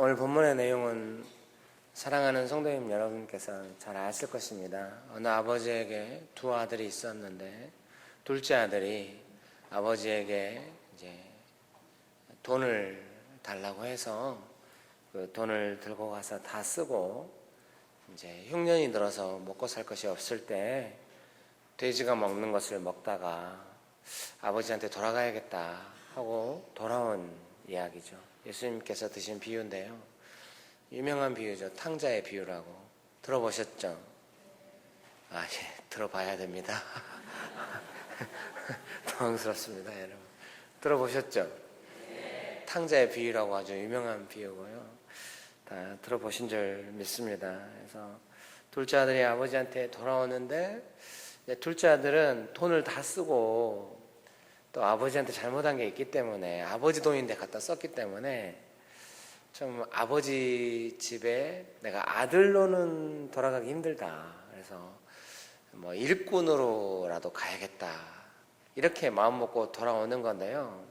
오늘 본문의 내용은 사랑하는 성도님 여러분께서 잘 아실 것입니다. 어느 아버지에게 두 아들이 있었는데 둘째 아들이 아버지에게 이제 돈을 달라고 해서 그 돈을 들고 가서 다 쓰고 이제 흉년이 들어서 먹고 살 것이 없을 때 돼지가 먹는 것을 먹다가 아버지한테 돌아가야겠다 하고 돌아온 이야기죠. 예수님께서 드신 비유인데요. 유명한 비유죠. 탕자의 비유라고. 들어보셨죠? 예, 들어봐야 됩니다. 당황스럽습니다, 여러분. 들어보셨죠? 탕자의 비유라고 아주 유명한 비유고요. 다 들어보신 줄 믿습니다. 그래서 둘째 아들이 아버지한테 돌아오는데 둘째 아들은 돈을 다 쓰고 또 아버지한테 잘못한 게 있기 때문에 아버지 돈인데 갖다 썼기 때문에 좀 아버지 집에 내가 아들로는 돌아가기 힘들다. 그래서 뭐 일꾼으로라도 가야겠다. 이렇게 마음 먹고 돌아오는 건데요.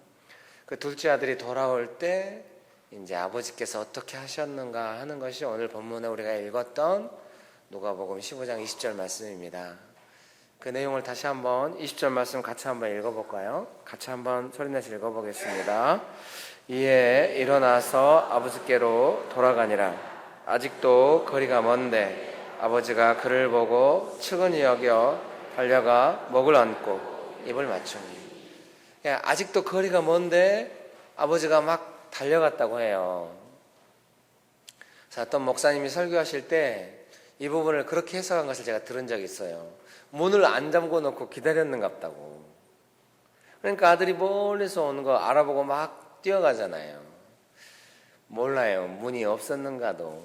그 둘째 아들이 돌아올 때 이제 아버지께서 어떻게 하셨는가 하는 것이 오늘 본문에 우리가 읽었던 누가복음 15장 20절 말씀입니다. 그 내용을 다시 한번 20절 말씀 같이 한번 읽어볼까요? 같이 한번 소리내서 읽어보겠습니다. 이에 일어나서 아버지께로 돌아가니라. 아직도 거리가 먼데 아버지가 그를 보고 측은히 여겨 달려가 목을 안고 입을 맞추니. 아직도 거리가 먼데 아버지가 막 달려갔다고 해요. 어떤 목사님이 설교하실 때 이 부분을 그렇게 해석한 것을 제가 들은 적이 있어요. 문을 안 잠궈 놓고 기다렸는갑다고. 그러니까 아들이 멀리서 오는 거 알아보고 막 뛰어가잖아요. 몰라요. 문이 없었는가도.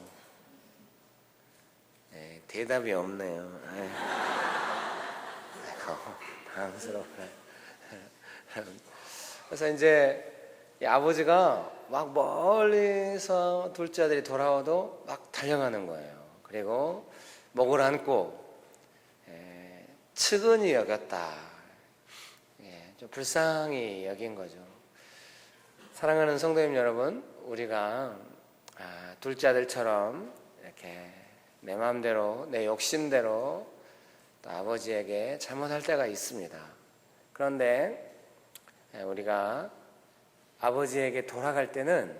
대답이 없네요. 당황스럽네. 그래서 이제 이 아버지가 막 멀리서 둘째 아들이 돌아와도 막 달려가는 거예요. 그리고 목을 안고 측은히 여겼다. 좀 불쌍히 여긴 거죠. 사랑하는 성도님 여러분, 우리가 둘째 아들처럼 이렇게 내 마음대로 내 욕심대로 또 아버지에게 잘못할 때가 있습니다. 그런데 우리가 아버지에게 돌아갈 때는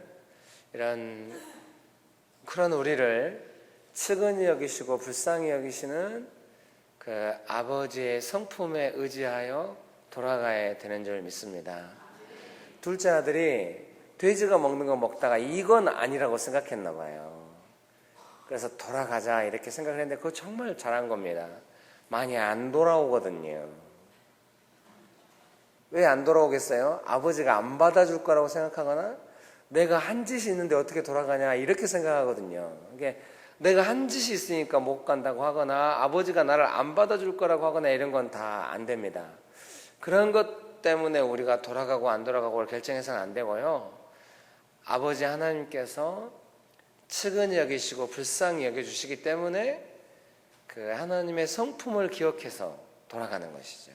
그런 우리를 측은히 여기시고 불쌍히 여기시는 그 아버지의 성품에 의지하여 돌아가야 되는 줄 믿습니다. 둘째 아들이 돼지가 먹는 거 먹다가 이건 아니라고 생각했나 봐요. 그래서 돌아가자 이렇게 생각을 했는데 그거 정말 잘한 겁니다. 많이 안 돌아오거든요. 왜 안 돌아오겠어요? 아버지가 안 받아줄 거라고 생각하거나 내가 한 짓이 있는데 어떻게 돌아가냐 이렇게 생각하거든요. 그러니까 내가 한 짓이 있으니까 못 간다고 하거나 아버지가 나를 안 받아줄 거라고 하거나 이런 건 다 안 됩니다. 그런 것 때문에 우리가 돌아가고 안 돌아가고를 결정해서는 안 되고요. 아버지 하나님께서 측은히 여기시고 불쌍히 여겨주시기 때문에 그 하나님의 성품을 기억해서 돌아가는 것이죠.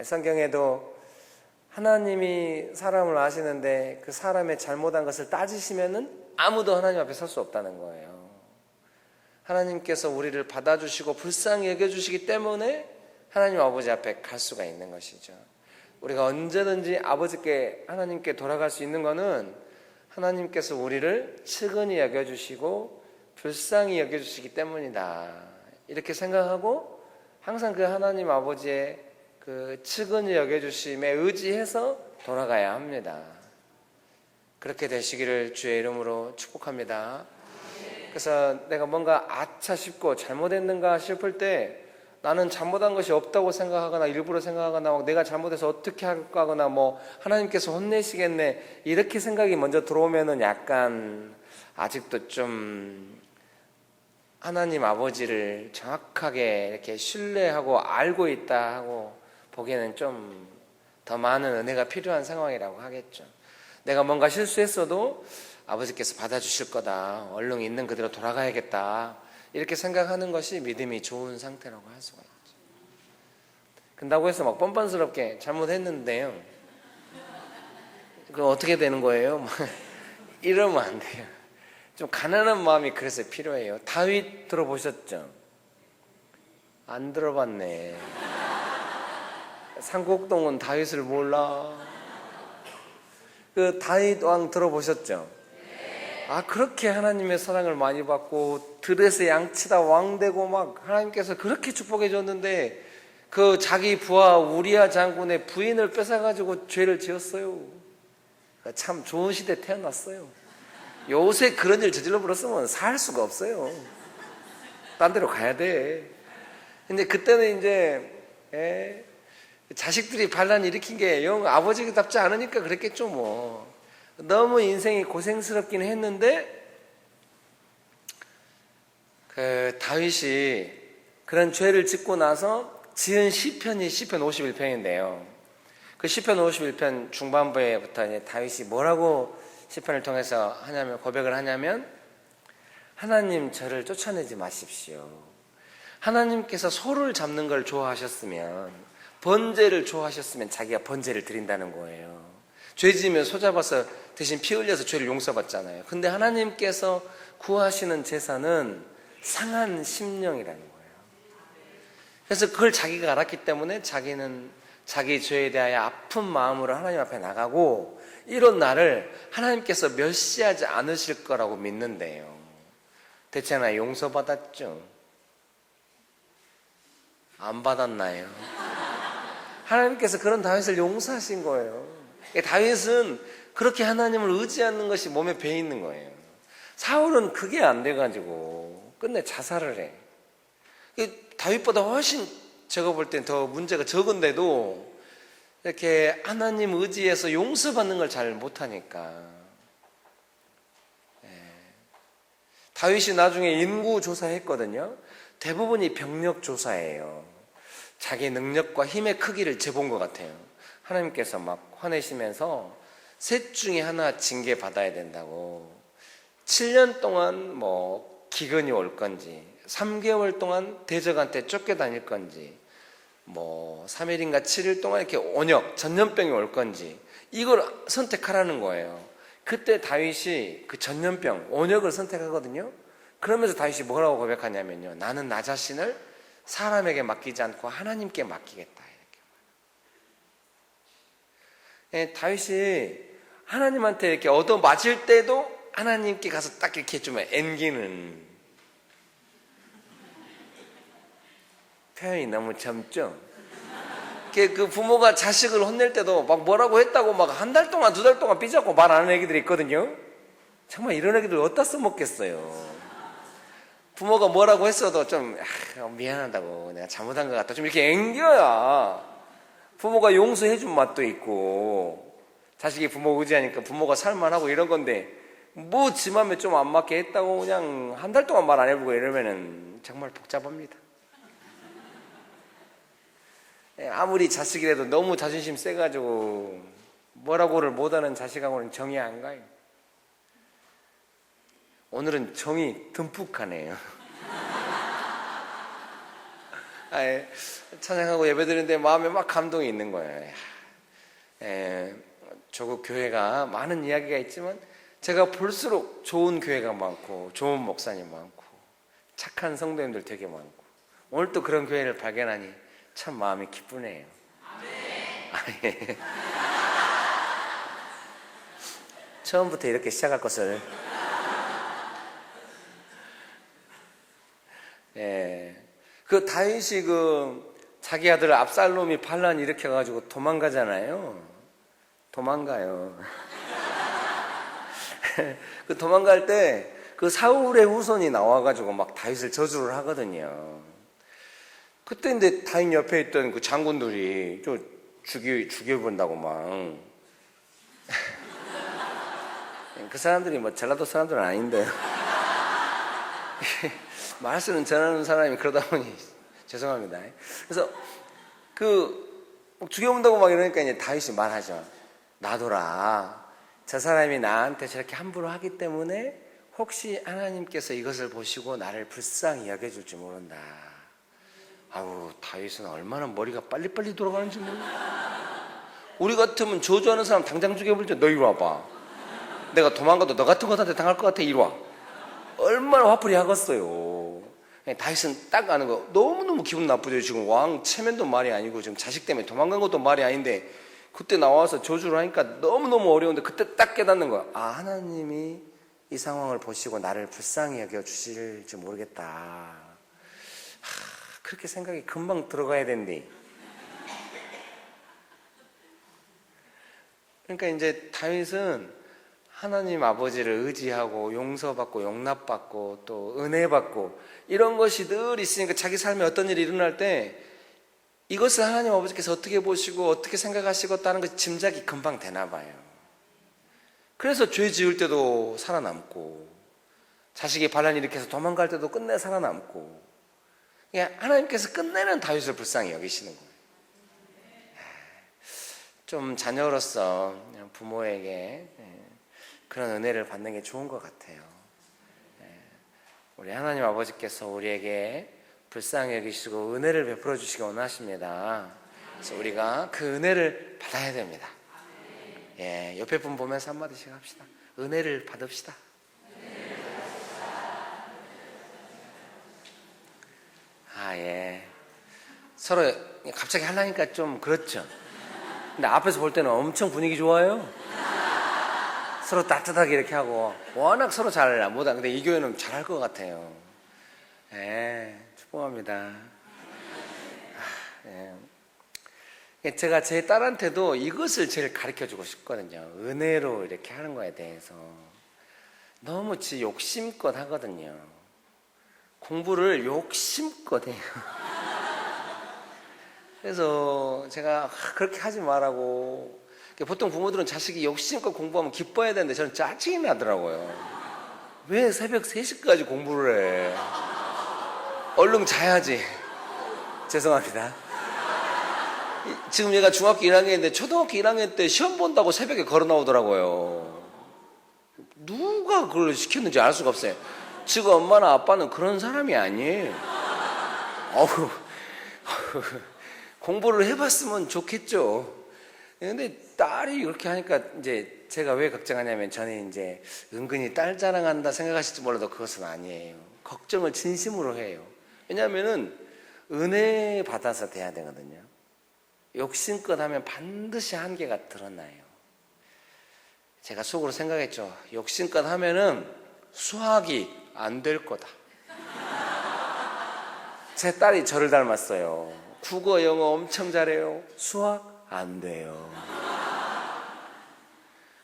성경에도 하나님이 사람을 아시는데 그 사람의 잘못한 것을 따지시면은 아무도 하나님 앞에 설 수 없다는 거예요. 하나님께서 우리를 받아주시고 불쌍히 여겨주시기 때문에 하나님 아버지 앞에 갈 수가 있는 것이죠. 우리가 언제든지 아버지께 하나님께 돌아갈 수 있는 것은 하나님께서 우리를 측은히 여겨주시고 불쌍히 여겨주시기 때문이다. 이렇게 생각하고 항상 그 하나님 아버지의 그 측은히 여겨주심에 의지해서 돌아가야 합니다. 그렇게 되시기를 주의 이름으로 축복합니다. 그래서 내가 뭔가 아차 싶고 잘못했는가 싶을 때 나는 잘못한 것이 없다고 생각하거나 일부러 생각하거나 내가 잘못해서 어떻게 할까 하거나 뭐 하나님께서 혼내시겠네 이렇게 생각이 먼저 들어오면은 약간 아직도 좀 하나님 아버지를 정확하게 이렇게 신뢰하고 알고 있다 하고 보기에는 좀 더 많은 은혜가 필요한 상황이라고 하겠죠. 내가 뭔가 실수했어도 아버지께서 받아주실 거다. 얼른 있는 그대로 돌아가야겠다. 이렇게 생각하는 것이 믿음이 좋은 상태라고 할 수가 있죠. 근다고 해서 막 뻔뻔스럽게 잘못했는데요. 그럼 어떻게 되는 거예요? 이러면 안 돼요. 좀 가난한 마음이 그래서 필요해요. 다윗 들어보셨죠? 안 들어봤네. 상곡동은 다윗을 몰라. 그 다윗 왕 들어보셨죠? 아, 그렇게 하나님의 사랑을 많이 받고 들에서 양치다 왕 되고 막 하나님께서 그렇게 축복해 줬는데 그 자기 부하 우리야 장군의 부인을 뺏어가지고 죄를 지었어요. 참 좋은 시대에 태어났어요. 요새 그런 일 저질러 버렸으면 살 수가 없어요. 딴 데로 가야 돼. 근데 그때는 이제 자식들이 반란 일으킨 게 영 아버지답지 않으니까 그랬겠죠 뭐. 너무 인생이 고생스럽긴 했는데 그 다윗이 그런 죄를 짓고 나서 지은 시편이 시편 51편인데요. 그 시편 51편 중반부에부터 이제 다윗이 뭐라고 시편을 통해서 고백을 하냐면, 하나님 저를 쫓아내지 마십시오. 하나님께서 소를 잡는 걸 좋아하셨으면, 번제를 좋아하셨으면 자기가 번제를 드린다는 거예요. 죄 지으면 소 잡아서 대신 피 흘려서 죄를 용서받잖아요. 근데 하나님께서 구하시는 제사는 상한 심령이라는 거예요. 그래서 그걸 자기가 알았기 때문에 자기는 자기 죄에 대하여 아픈 마음으로 하나님 앞에 나가고, 이런 나를 하나님께서 멸시하지 않으실 거라고 믿는데요. 대체 나 용서받았죠? 안 받았나요? 하나님께서 그런 다윗을 용서하신 거예요. 다윗은 그렇게 하나님을 의지하는 것이 몸에 배 있는 거예요. 사울은 그게 안 돼가지고 끝내 자살을 해. 다윗보다 훨씬 제가 볼 땐 더 문제가 적은데도 이렇게 하나님 의지해서 용서받는 걸 잘 못하니까. 다윗이 나중에 인구 조사했거든요. 대부분이 병력 조사예요. 자기 능력과 힘의 크기를 재본 것 같아요. 하나님께서 막 화내시면서 셋 중에 하나 징계 받아야 된다고. 7년 동안 뭐 기근이 올 건지, 3개월 동안 대적한테 쫓겨다닐 건지, 뭐 3일인가 7일 동안 이렇게 온역, 전염병이 올 건지, 이걸 선택하라는 거예요. 그때 다윗이 그 전염병, 온역을 선택하거든요. 그러면서 다윗이 뭐라고 고백하냐면요, 나는 나 자신을 사람에게 맡기지 않고 하나님께 맡기겠다. 이렇게. 다윗이 하나님한테 이렇게 얻어 맞을 때도 하나님께 가서 딱 이렇게 좀 앵기는 표현이 너무 젊죠? 그 부모가 자식을 혼낼 때도 막 뭐라고 했다고 막 한 달 동안, 두 달 동안 삐졌고 말 안 하는 애기들이 있거든요? 정말 이런 애기들 어디다 써먹겠어요? 부모가 뭐라고 했어도 좀, 미안하다고, 내가 잘못한 것 같다, 좀 이렇게 앵겨야 부모가 용서해준 맛도 있고, 자식이 부모 의지하니까 부모가 살만하고 이런 건데, 뭐 지 맘에 좀 안 맞게 했다고 그냥 한 달 동안 말 안 해보고 이러면은 정말 복잡합니다. 아무리 자식이라도 너무 자존심 세가지고 뭐라고를 못하는 자식하고는 정이 안 가요. 오늘은 정이 듬뿍하네요. 찬양하고 예배드리는데 마음에 막 감동이 있는 거예요. 조국 교회가 많은 이야기가 있지만 제가 볼수록 좋은 교회가 많고 좋은 목사님 많고 착한 성도님들 되게 많고, 오늘 또 그런 교회를 발견하니 참 마음이 기쁘네요. 예. 처음부터 이렇게 시작할 것을. 그 다윗이 자기 아들 압살롬이 반란 일으켜가지고 도망가잖아요. 도망가요. 그 도망갈 때 그 사울의 후손이 나와가지고 막 다윗을 저주를 하거든요. 그때 근데 다윗 옆에 있던 그 장군들이 죽여본다고 막. 그 사람들이 뭐 전라도 사람들은 아닌데. 말씀은 전하는 사람이 그러다 보니 죄송합니다. 그래서 죽여본다고 막 이러니까 이제 다윗이 말하죠. 놔둬라. 저 사람이 나한테 저렇게 함부로 하기 때문에 혹시 하나님께서 이것을 보시고 나를 불쌍히 여겨줄지 모른다. 아우, 다윗은 얼마나 머리가 빨리빨리 돌아가는지 몰라. 우리 같으면 저주하는 사람 당장 죽여버리죠. 너 이리 와봐. 내가 도망가도 너 같은 것한테 당할 것 같아. 이리 와. 얼마나 화풀이 하겠어요. 다윗은 딱 아는 거 너무너무 기분 나쁘죠. 지금 왕 체면도 말이 아니고 지금 자식 때문에 도망간 것도 말이 아닌데 그때 나와서 저주를 하니까 너무너무 어려운데 그때 딱 깨닫는 거야. 아, 하나님이 이 상황을 보시고 나를 불쌍히 여겨 주실지 모르겠다. 그렇게 생각이 금방 들어가야 된대. 그러니까 이제 다윗은 하나님 아버지를 의지하고 용서받고 용납받고 또 은혜받고 이런 것이 늘 있으니까 자기 삶에 어떤 일이 일어날 때 이것을 하나님 아버지께서 어떻게 보시고 어떻게 생각하시겠다는 것이 짐작이 금방 되나 봐요. 그래서 죄 지을 때도 살아남고 자식이 반란 일으켜서 도망갈 때도 끝내 살아남고 하나님께서 끝내는 다윗을 불쌍히 여기시는 거예요. 좀 자녀로서 부모에게 그런 은혜를 받는 게 좋은 것 같아요. 우리 하나님 아버지께서 우리에게 불쌍히 여기시고 은혜를 베풀어 주시기 원하십니다. 그래서 우리가 그 은혜를 받아야 됩니다. 옆에 분 보면서 한마디씩 합시다. 은혜를 받읍시다. 서로 갑자기 하려니까 좀 그렇죠. 근데 앞에서 볼 때는 엄청 분위기 좋아요. 서로 따뜻하게 이렇게 하고 워낙 서로 잘 못하. 근데 이 교회는 잘할 것 같아요. 축복합니다. 제가 제 딸한테도 이것을 제일 가르쳐주고 싶거든요. 은혜로 이렇게 하는 거에 대해서. 너무 지 욕심껏 하거든요. 공부를 욕심껏 해요. 그래서 제가 그렇게 하지 말라고. 보통 부모들은 자식이 욕심껏 공부하면 기뻐해야 되는데 저는 짜증이 나더라고요. 왜 새벽 3시까지 공부를 해? 얼른 자야지. 죄송합니다. 지금 얘가 중학교 1학년인데 초등학교 1학년 때 시험 본다고 새벽에 걸어 나오더라고요. 누가 그걸 시켰는지 알 수가 없어요. 지금 엄마나 아빠는 그런 사람이 아니에요. 공부를 해봤으면 좋겠죠. 근데 딸이 그렇게 하니까 이제 제가 왜 걱정하냐면 저는 이제 은근히 딸 자랑한다 생각하실지 몰라도 그것은 아니에요. 걱정을 진심으로 해요. 왜냐하면은 은혜 받아서 돼야 되거든요. 욕심껏 하면 반드시 한계가 드러나요. 제가 속으로 생각했죠. 욕심껏 하면은 수학이 안 될 거다. 제 딸이 저를 닮았어요. 국어, 영어 엄청 잘해요. 수학 안 돼요.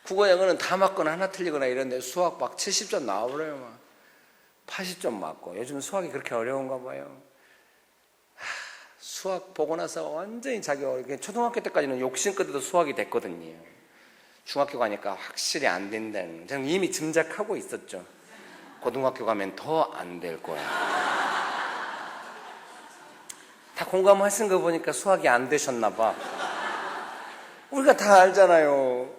국어, 영어는 다 맞거나 하나 틀리거나 이런데 수학 막 70점 나와버려요. 막 80점 맞고. 요즘 수학이 그렇게 어려운가 봐요. 수학 보고 나서 완전히 초등학교 때까지는 욕심껏 해도 수학이 됐거든요. 중학교 가니까 확실히 안 된다는, 저는 이미 짐작하고 있었죠. 고등학교 가면 더 안 될 거야. 다 공감하신 거 보니까 수학이 안 되셨나 봐. 우리가 다 알잖아요.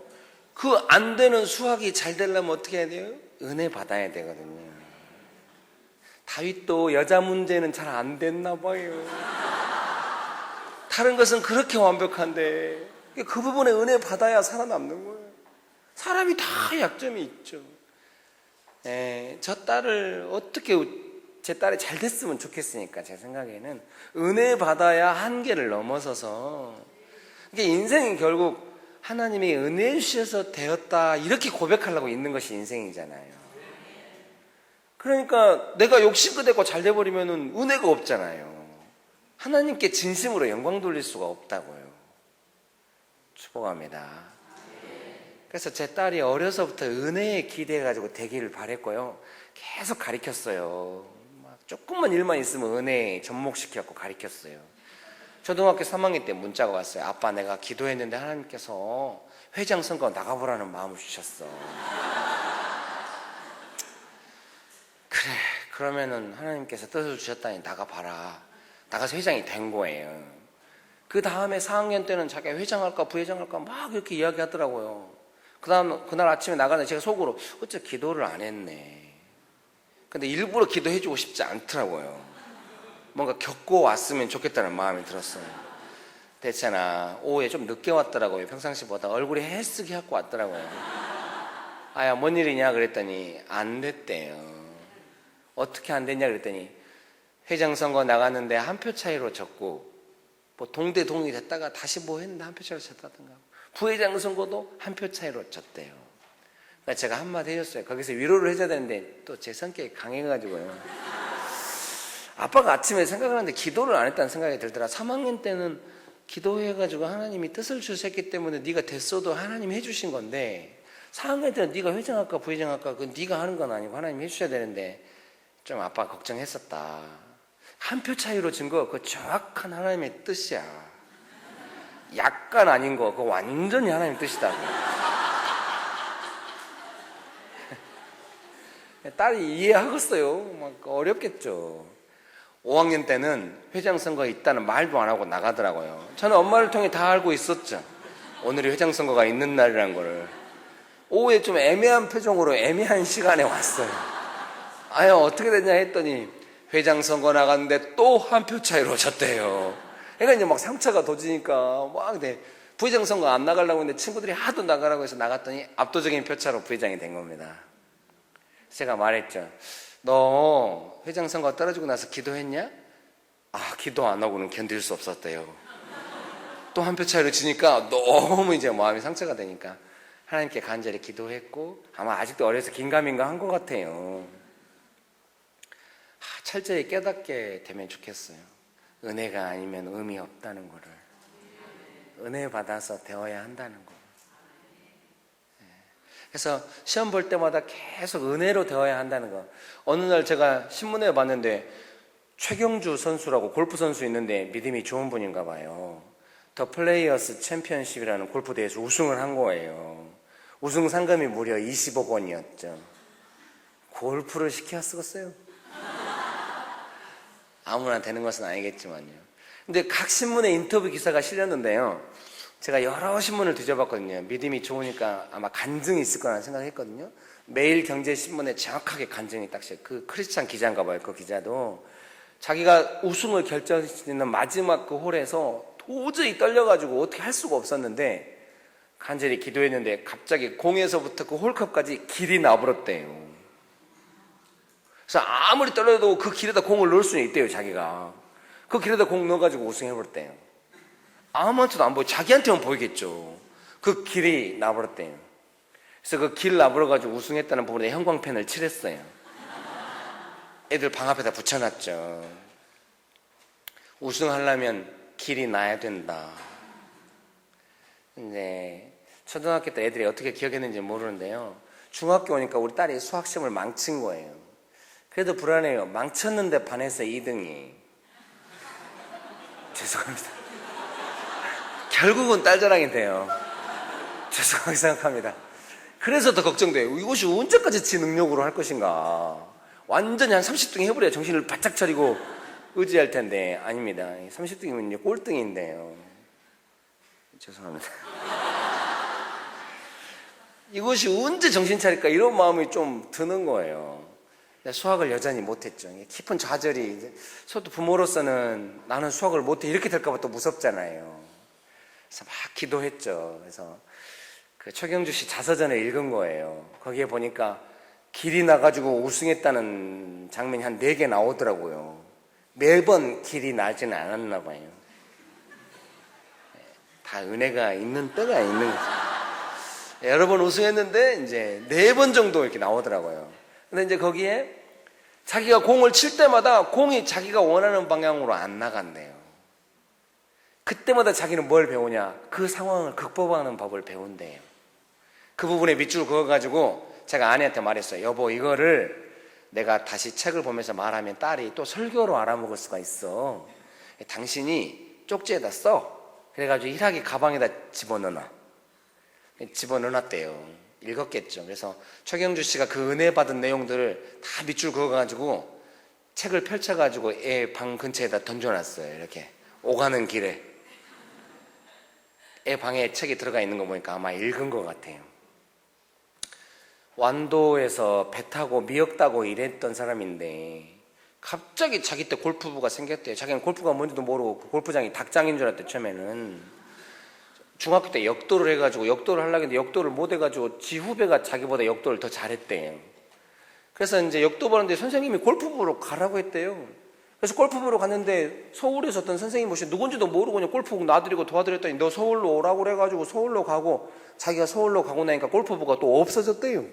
그 안 되는 수학이 잘 되려면 어떻게 해야 돼요? 은혜 받아야 되거든요. 다윗도 여자 문제는 잘 안 됐나 봐요. 다른 것은 그렇게 완벽한데 그 부분에 은혜 받아야 살아남는 거예요. 사람이 다 약점이 있죠. 저 딸을 어떻게, 제 딸이 잘 됐으면 좋겠으니까 제 생각에는 은혜 받아야 한계를 넘어서서, 이게 인생이 결국 하나님이 은혜 주셔서 되었다 이렇게 고백하려고 있는 것이 인생이잖아요. 그러니까 내가 욕심껏 했고 잘 돼버리면 은혜가 없잖아요. 하나님께 진심으로 영광 돌릴 수가 없다고요. 축복합니다. 그래서 제 딸이 어려서부터 은혜에 기대해가지고 되기를 바랬고요. 계속 가르쳤어요. 조금만 일만 있으면 은혜에 접목시켜갖고 가르쳤어요. 초등학교 3학년 때 문자가 왔어요. 아빠, 내가 기도했는데 하나님께서 회장 선거 나가보라는 마음을 주셨어. 그래, 그러면은 하나님께서 뜻을 주셨다니 나가봐라. 나가서 회장이 된 거예요. 그 다음에 4학년 때는 자기가 회장할까 부회장할까 막 이렇게 이야기하더라고요. 그날 아침에 나가는데 제가 속으로 어째 기도를 안 했네. 근데 일부러 기도해주고 싶지 않더라고요. 뭔가 겪고 왔으면 좋겠다는 마음이 들었어요. 됐잖아. 오후에 좀 늦게 왔더라고요. 평상시보다 얼굴이 헬쓱이 갖고 왔더라고요. 아야, 뭔 일이냐 그랬더니 안 됐대요. 어떻게 안 됐냐 그랬더니 회장 선거 나갔는데 한 표 차이로 졌고 뭐 동대 동이 됐다가 다시 뭐 했는데 한 표 차이로 졌다든가 부회장 선거도 한 표 차이로 졌대요. 그러니까 제가 한마디 해줬어요. 거기서 위로를 해줘야 되는데 또 제 성격이 강해가지고요. 아빠가 아침에 생각을 하는데 기도를 안 했다는 생각이 들더라. 3학년 때는 기도해가지고 하나님이 뜻을 주셨기 때문에 네가 됐어도 하나님이 해주신 건데 4학년 때는 네가 회장할까 부회장할까 그 네가 하는 건 아니고 하나님이 해주셔야 되는데 좀 아빠가 걱정했었다. 한 표 차이로 진 거 그거 정확한 하나님의 뜻이야. 약간 아닌 거 그거 완전히 하나님의 뜻이다. 딸이 이해하겠어요. 막 어렵겠죠. 5학년 때는 회장 선거에 있다는 말도 안 하고 나가더라고요. 저는 엄마를 통해 다 알고 있었죠. 오늘이 회장 선거가 있는 날이라는 거를. 오후에 좀 애매한 표정으로 애매한 시간에 왔어요. 아유 어떻게 됐냐 했더니 회장 선거 나갔는데 또 한 표 차이로 졌대요. 그러니까 이제 막 상처가 도지니까 막 부회장 선거 안 나가려고 했는데 친구들이 하도 나가라고 해서 나갔더니 압도적인 표차로 부회장이 된 겁니다. 제가 말했죠. 너 회장 선거 떨어지고 나서 기도했냐? 아 기도 안 하고는 견딜 수 없었대요. 또 한 표 차이로 지니까 너무 이제 마음이 상처가 되니까 하나님께 간절히 기도했고 아마 아직도 어려서 긴가민가 한 것 같아요. 철저히 깨닫게 되면 좋겠어요. 은혜가 아니면 의미 없다는 거를. 은혜 받아서 되어야 한다는 거. 그래서 시험 볼 때마다 계속 은혜로 되어야 한다는 거. 어느 날 제가 신문에 봤는데 최경주 선수라고 골프 선수 있는데 믿음이 좋은 분인가 봐요. 더 플레이어스 챔피언십이라는 골프 대회에서 우승을 한 거예요. 우승 상금이 무려 20억 원이었죠. 골프를 시켜 쓰겠어요? 아무나 되는 것은 아니겠지만요. 근데 각 신문에 인터뷰 기사가 실렸는데요. 제가 여러 신문을 뒤져봤거든요. 믿음이 좋으니까 아마 간증이 있을 거라는 생각을 했거든요. 매일경제신문에 정확하게 간증이 딱 실려요. 그 크리스찬 기자인가 봐요. 그 기자도 자기가 우승을 결정짓는 마지막 그 홀에서 도저히 떨려가지고 어떻게 할 수가 없었는데 간절히 기도했는데 갑자기 공에서부터 그 홀컵까지 길이 나버렸대요. 그래서 아무리 떨려도 그 길에다 공을 넣을 수는 있대요. 자기가 그 길에다 공 넣어가지고 우승해버렸대요. 아무한테도 안 보여. 자기한테만 보이겠죠. 그 길이 나버렸대요. 그래서 그 길 나버려가지고 우승했다는 부분에 형광펜을 칠했어요. 애들 방 앞에다 붙여놨죠. 우승하려면 길이 나야 된다. 근데 초등학교 때 애들이 어떻게 기억했는지 모르는데요. 중학교 오니까 우리 딸이 수학시험을 망친 거예요. 그래도 불안해요. 망쳤는데 반에서 2등이. 죄송합니다. 결국은 딸 자랑인데요. 죄송하게 생각합니다. 그래서 더 걱정돼요. 이것이 언제까지 지 능력으로 할 것인가. 완전히 한 30등 해버려야 정신을 바짝 차리고 의지할 텐데 아닙니다. 30등이면 이제 꼴등인데요. 죄송합니다. 이것이 언제 정신 차릴까 이런 마음이 좀 드는 거예요. 수학을 여전히 못했죠. 깊은 좌절이. 저도 부모로서는 나는 수학을 못해 이렇게 될까 봐 또 무섭잖아요. 그래서 막 기도했죠. 그래서 그 최경주 씨 자서전을 읽은 거예요. 거기에 보니까 길이 나가지고 우승했다는 장면이 한 4개 나오더라고요. 매번 길이 나지는 않았나 봐요. 다 은혜가 있는 때가 있는 거죠. 여러 번 우승했는데 이제 4번 정도 이렇게 나오더라고요. 근데 이제 거기에 자기가 공을 칠 때마다 공이 자기가 원하는 방향으로 안 나간대요. 그때마다 자기는 뭘 배우냐? 그 상황을 극복하는 법을 배운대요. 그 부분에 밑줄 그어가지고 제가 아내한테 말했어요. 여보, 이거를 내가 다시 책을 보면서 말하면 딸이 또 설교로 알아먹을 수가 있어. 당신이 쪽지에다 써. 그래가지고 일하기 가방에다 집어넣어놔. 집어넣어놨대요. 읽었겠죠. 그래서 최경주 씨가 그 은혜 받은 내용들을 다 밑줄 그어가지고 책을 펼쳐가지고 애 방 근처에다 던져놨어요. 이렇게 오가는 길에 애 방에 책이 들어가 있는 거 보니까 아마 읽은 것 같아요. 완도에서 배 타고 미역 따고 일했던 사람인데 갑자기 자기 때 골프부가 생겼대요. 자기는 골프가 뭔지도 모르고 그 골프장이 닭장인 줄 알았대. 처음에는 중학교 때 역도를 해가지고 역도를 하려고 했는데 역도를 못 해가지고 지 후배가 자기보다 역도를 더 잘했대요. 그래서 이제 역도 보는데 선생님이 골프부로 가라고 했대요. 그래서 골프부로 갔는데 서울에서 어떤 선생님 모시 누군지도 모르고 그냥 골프부 놔드리고 도와드렸더니 너 서울로 오라고 그래가지고 서울로 가고, 자기가 서울로 가고 나니까 골프부가 또 없어졌대요.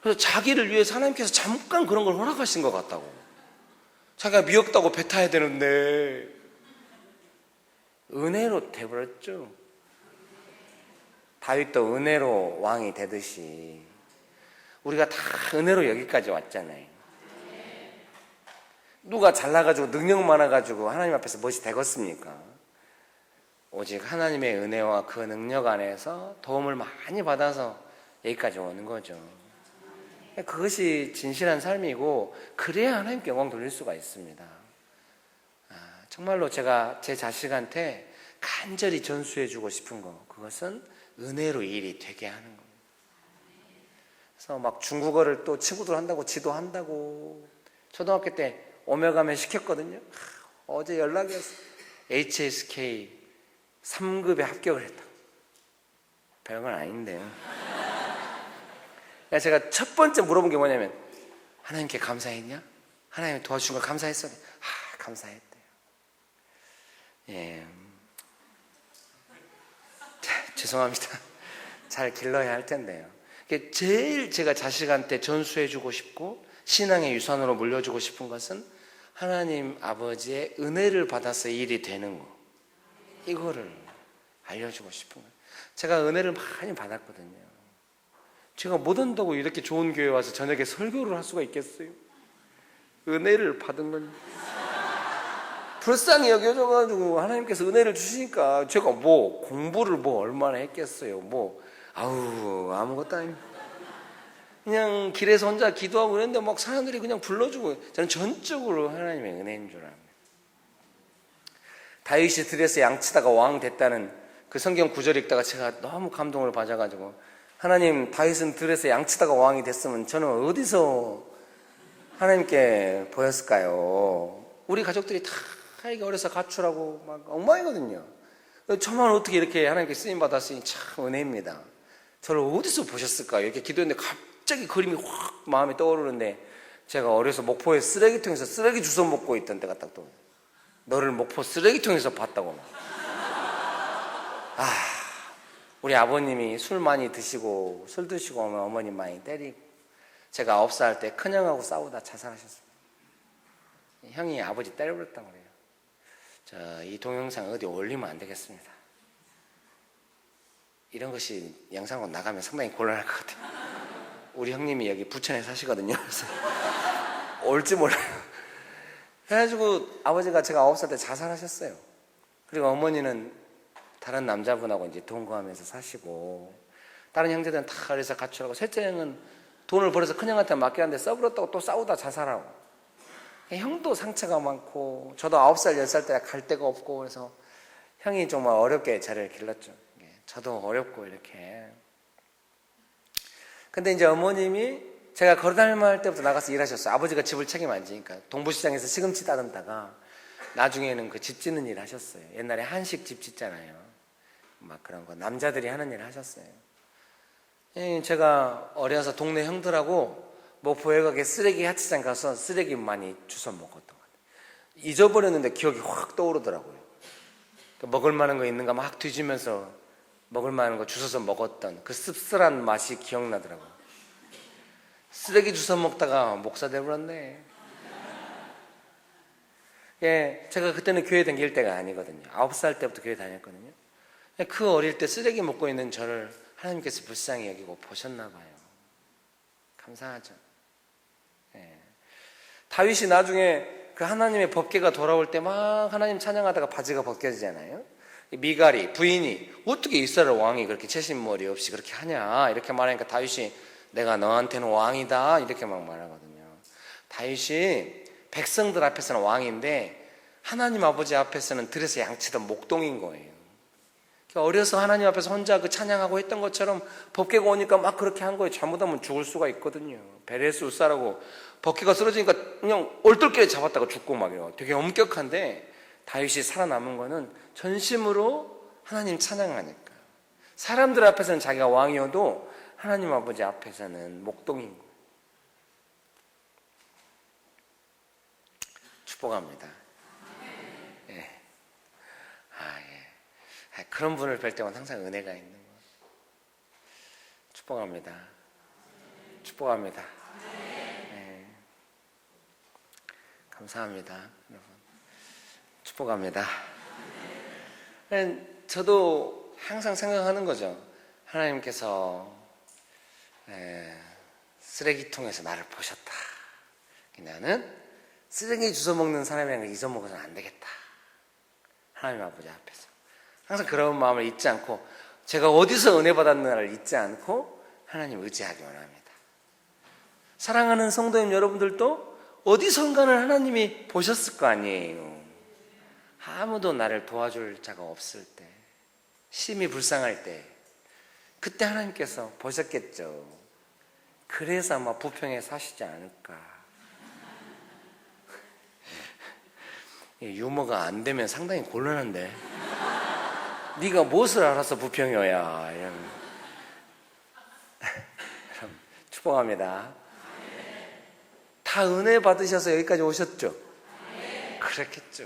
그래서 자기를 위해서 하나님께서 잠깐 그런 걸 허락하신 것 같다고. 자기가 미역다고 배 타야 되는데 은혜로 돼버렸죠. 다윗도 은혜로 왕이 되듯이 우리가 다 은혜로 여기까지 왔잖아요. 누가 잘나가지고 능력 많아가지고 하나님 앞에서 무엇이 되겠습니까? 오직 하나님의 은혜와 그 능력 안에서 도움을 많이 받아서 여기까지 오는 거죠. 그것이 진실한 삶이고, 그래야 하나님께 영광 돌릴 수가 있습니다. 정말로 제가 제 자식한테 간절히 전수해주고 싶은 거, 그것은 은혜로 일이 되게 하는 겁니다. 그래서 막 중국어를 또 친구들 한다고 지도한다고 초등학교 때 오며 가며 시켰거든요. 어제 연락이 왔어요. HSK 3급에 합격을 했다. 별건 아닌데요. 제가 첫 번째 물어본 게 뭐냐면, 하나님께 감사했냐? 하나님 도와주신 거 감사했어? 감사했대요. 예. 죄송합니다. 잘 길러야 할 텐데요. 제일 제가 자식한테 전수해주고 싶고 신앙의 유산으로 물려주고 싶은 것은 하나님 아버지의 은혜를 받아서 일이 되는 거, 이거를 알려주고 싶은 거예요. 제가 은혜를 많이 받았거든요. 제가 못 온다고 이렇게 좋은 교회 와서 저녁에 설교를 할 수가 있겠어요? 은혜를 받은 건 불쌍히 여겨져가지고 하나님께서 은혜를 주시니까 제가 뭐 공부를 뭐 얼마나 했겠어요. 아무것도 아닙니다. 그냥 길에서 혼자 기도하고 그랬는데 막 사람들이 그냥 불러주고, 저는 전적으로 하나님의 은혜인 줄 압니다. 다윗이 들에서 양치다가 왕 됐다는 그 성경 구절 읽다가 제가 너무 감동을 받아가지고, 하나님, 다윗은 들에서 양치다가 왕이 됐으면 저는 어디서 하나님께 보였을까요? 우리 가족들이 다 이게 어려서 가출하고 막 엉망이거든요. 저만 어떻게 이렇게 하나님께 쓰임 받았으니 참 은혜입니다. 저를 어디서 보셨을까요? 이렇게 기도했는데 갑자기 그림이 확 마음에 떠오르는데, 제가 어려서 목포에 쓰레기통에서 쓰레기 주워 먹고 있던 때가 딱 떠오르요. 너를 목포 쓰레기통에서 봤다고. 우리 아버님이 술 많이 드시고 술 드시고 오면 어머님 많이 때리고, 제가 9살 때 큰형하고 싸우다 자살하셨어요. 형이 아버지 때려버렸단 말이에요. 이 동영상 어디 올리면 안 되겠습니다. 이런 것이 영상으로 나가면 상당히 곤란할 것 같아요. 우리 형님이 여기 부천에 사시거든요. 그래서 올지 몰라요. 그래가지고 아버지가 제가 9살 때 자살하셨어요. 그리고 어머니는 다른 남자분하고 이제 동거하면서 사시고, 다른 형제들은 다 어려서 가출하고, 셋째 형은 돈을 벌어서 큰형한테 맡겼는데 써버렸다고 또 싸우다 자살하고, 형도 상처가 많고, 저도 9살, 10살 때 갈 데가 없고, 그래서 형이 정말 어렵게 저를 길렀죠. 저도 어렵고 이렇게. 근데 이제 어머님이 제가 걸어다니면 할 때부터 나가서 일하셨어요. 아버지가 집을 책임 안 지니까 동부시장에서 시금치 따듬다가 나중에는 그 집 짓는 일 하셨어요. 옛날에 한식 집 짓잖아요. 막 그런 거 남자들이 하는 일 하셨어요. 제가 어려서 동네 형들하고 목포 외곽에 쓰레기 하치장 가서 쓰레기 많이 주워 먹었던 것 같아요. 잊어버렸는데 기억이 확 떠오르더라고요. 먹을 만한 거 있는가 막 뒤지면서 먹을 만한 거 주워서 먹었던 그 씁쓸한 맛이 기억나더라고요. 쓰레기 주워 먹다가 목사 돼버렸네. 제가 그때는 교회 다닐 때가 아니거든요. 9살 때부터 교회 다녔거든요. 그 어릴 때 쓰레기 먹고 있는 저를 하나님께서 불쌍히 여기고 보셨나 봐요. 감사하죠. 다윗이 나중에 그 하나님의 법궤가 돌아올 때 막 하나님 찬양하다가 바지가 벗겨지잖아요. 미갈이 부인이 어떻게 이스라엘 왕이 그렇게 채신머리 없이 그렇게 하냐 이렇게 말하니까 다윗이 내가 너한테는 왕이다 이렇게 막 말하거든요. 다윗이 백성들 앞에서는 왕인데 하나님 아버지 앞에서는 들에서 양치던 목동인 거예요. 어려서 하나님 앞에서 혼자 그 찬양하고 했던 것처럼 법궤가 오니까 막 그렇게 한 거예요. 잘못하면 죽을 수가 있거든요. 베레스 울사라고 법궤가 쓰러지니까 그냥 얼떨결에 잡았다가 죽고 막 이래요. 되게 엄격한데 다윗이 살아남은 거는 전심으로 하나님 찬양하니까. 사람들 앞에서는 자기가 왕이어도 하나님 아버지 앞에서는 목동인 거예요. 축복합니다. 예. 예. 그런 분을 뵐 때만 항상 은혜가 있는 거예요. 축복합니다. 축복합니다. 예. 감사합니다, 여러분. 축복합니다. 저도 항상 생각하는 거죠. 하나님께서 쓰레기통에서 나를 보셨다. 나는 쓰레기 주워 먹는 사람이라는 걸 잊어먹어서는 안 되겠다. 하나님 아버지 앞에서 항상 그런 마음을 잊지 않고, 제가 어디서 은혜 받았는가를 잊지 않고 하나님 의지하기 원합니다. 사랑하는 성도님 여러분들도 어디선가는 하나님이 보셨을 거 아니에요. 아무도 나를 도와줄 자가 없을 때, 심히 불쌍할 때, 그때 하나님께서 보셨겠죠. 그래서 아마 부평에 사시지 않을까. 유머가 안 되면 상당히 곤란한데. 네가 무엇을 알아서 부평에 와야. 축복합니다. 다 은혜 받으셔서 여기까지 오셨죠? 그렇겠죠.